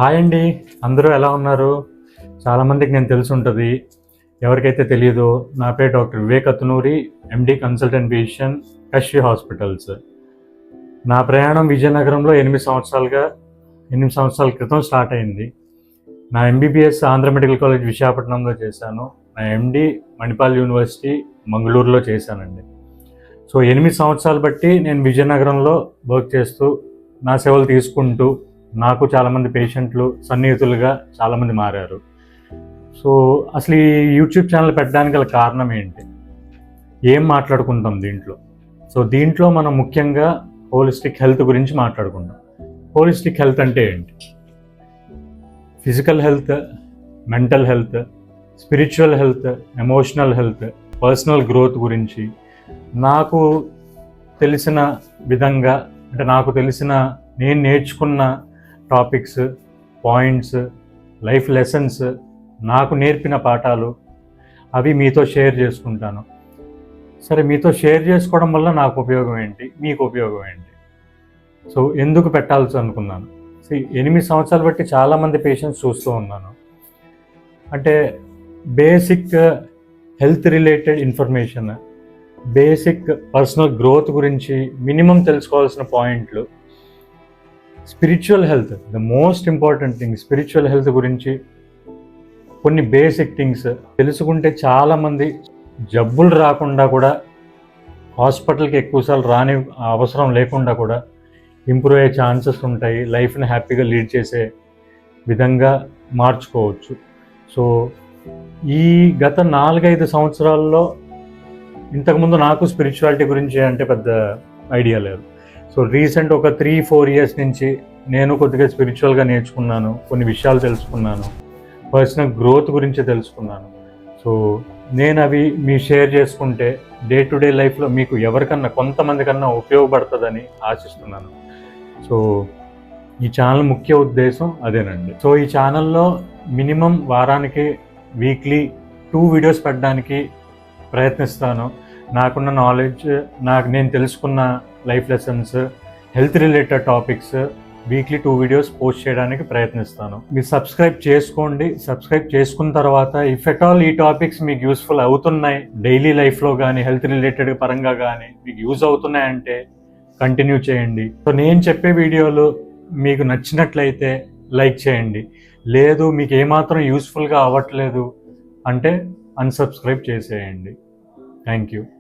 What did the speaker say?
Hi అండి, అందరూ ఎలా ఉన్నారు? చాలామందికి నేను తెలిసి ఉంటుంది. ఎవరికైతే తెలియదో, నా పేరు doctor Vivek Athunuri, MD consultant physician, Kashvi hospitals. నా ప్రయాణం విజయనగరంలో 8 సంవత్సరాల క్రితం స్టార్ట్ అయింది. నా ఎంబీబీఎస్ ఆంధ్ర మెడికల్ కాలేజ్ విశాఖపట్నంలో చేశాను. నా ఎండి మణిపాల్ యూనివర్సిటీ మంగళూరులో చేశానండి. సో 8 సంవత్సరాలు బట్టి నేను విజయనగరంలో వర్క్ చేస్తూ, నా సేవలు తీసుకుంటూ, నాకు చాలామంది పేషెంట్లు సన్నిహితులుగా చాలామంది మారారు. సో అసలు ఈ యూట్యూబ్ ఛానల్ పెట్టడానికి గల కారణం ఏంటి, ఏం మాట్లాడుకుంటాం దీంట్లో? సో దీంట్లో మనం ముఖ్యంగా హోలిస్టిక్ హెల్త్ గురించి మాట్లాడుకుంటాం. హోలిస్టిక్ హెల్త్ అంటే ఏంటి? Physical health, mental health, spiritual health, emotional health, personal growth గురించి నాకు తెలిసిన విధంగా, అంటే నాకు తెలిసిన, నేను నేర్చుకున్న టాపిక్స్, పాయింట్స్, లైఫ్ లెసన్స్, నాకు నేర్పిన పాఠాలు, అవి మీతో షేర్ చేసుకుంటాను. సరే, మీతో షేర్ చేసుకోవడం వల్ల నాకు ఉపయోగం ఏంటి, మీకు ఉపయోగం ఏంటి? సో ఎందుకు పెట్టాల్సి అనుకున్నాను? 8 సంవత్సరాలు బట్టి చాలామంది పేషెంట్స్ చూస్తూ ఉన్నాను. అంటే basic health related information, basic personal growth గురించి మినిమం తెలుసుకోవాల్సిన పాయింట్లు, spiritual health, the most important thing, spiritual health గురించి కొన్ని బేసిక్ థింగ్స్ తెలుసుకుంటే చాలామంది జబ్బులు రాకుండా కూడా, హాస్పిటల్కి ఎక్కువసార్లు రాని అవసరం లేకుండా కూడా ఇంప్రూవ్ అయ్యే ఛాన్సెస్ ఉంటాయి. లైఫ్ని హ్యాపీగా లీడ్ చేసే విధంగా మార్చుకోవచ్చు. సో ఈ గత 4-5 సంవత్సరాల్లో, ఇంతకుముందు నాకు స్పిరిచువాలిటీ గురించి అంటే పెద్ద ఐడియా లేదు. సో రీసెంట్ ఒక 3-4 ఇయర్స్ నుంచి నేను కొద్దిగా స్పిరిచువల్గా నేర్చుకున్నాను, కొన్ని విషయాలు తెలుసుకున్నాను, పర్సనల్ గ్రోత్ గురించి తెలుసుకున్నాను. సో నేను అవి మీ షేర్ చేసుకుంటే డే టు డే లైఫ్లో మీకు ఎవరికన్నా, కొంతమంది కన్నా ఉపయోగపడుతుందని ఆశిస్తున్నాను. సో ఈ ఛానల్ ముఖ్య ఉద్దేశం అదేనండి. సో ఈ ఛానల్లో మినిమం వారానికి వీక్లీ 2 వీడియోస్ పెట్టడానికి ప్రయత్నిస్తాను. నాకున్న నాలెడ్జ్, నేను తెలుసుకున్న life lessons, health related topics weekly 2 videos post చేయడానికి ప్రయత్నిస్తాను. మీరు సబ్స్క్రైబ్ చేసుకోండి. సబ్స్క్రైబ్ చేసుకున్న తర్వాత ఇఫ్ ఎట్ ఆల్ ఈ టాపిక్స్ మీకు యూస్ఫుల్ అవుతున్నాయి, డైలీ లైఫ్లో కానీ హెల్త్ రిలేటెడ్ పరంగా కానీ మీకు యూజ్ అవుతున్నాయంటే కంటిన్యూ చేయండి. సో నేను చెప్పే వీడియోలు మీకు నచ్చినట్లయితే లైక్ చేయండి. లేదు, మీకు ఏమాత్రం యూస్ఫుల్గా అవ్వట్లేదు అంటే అన్సబ్స్క్రైబ్ చేసేయండి. Thank you.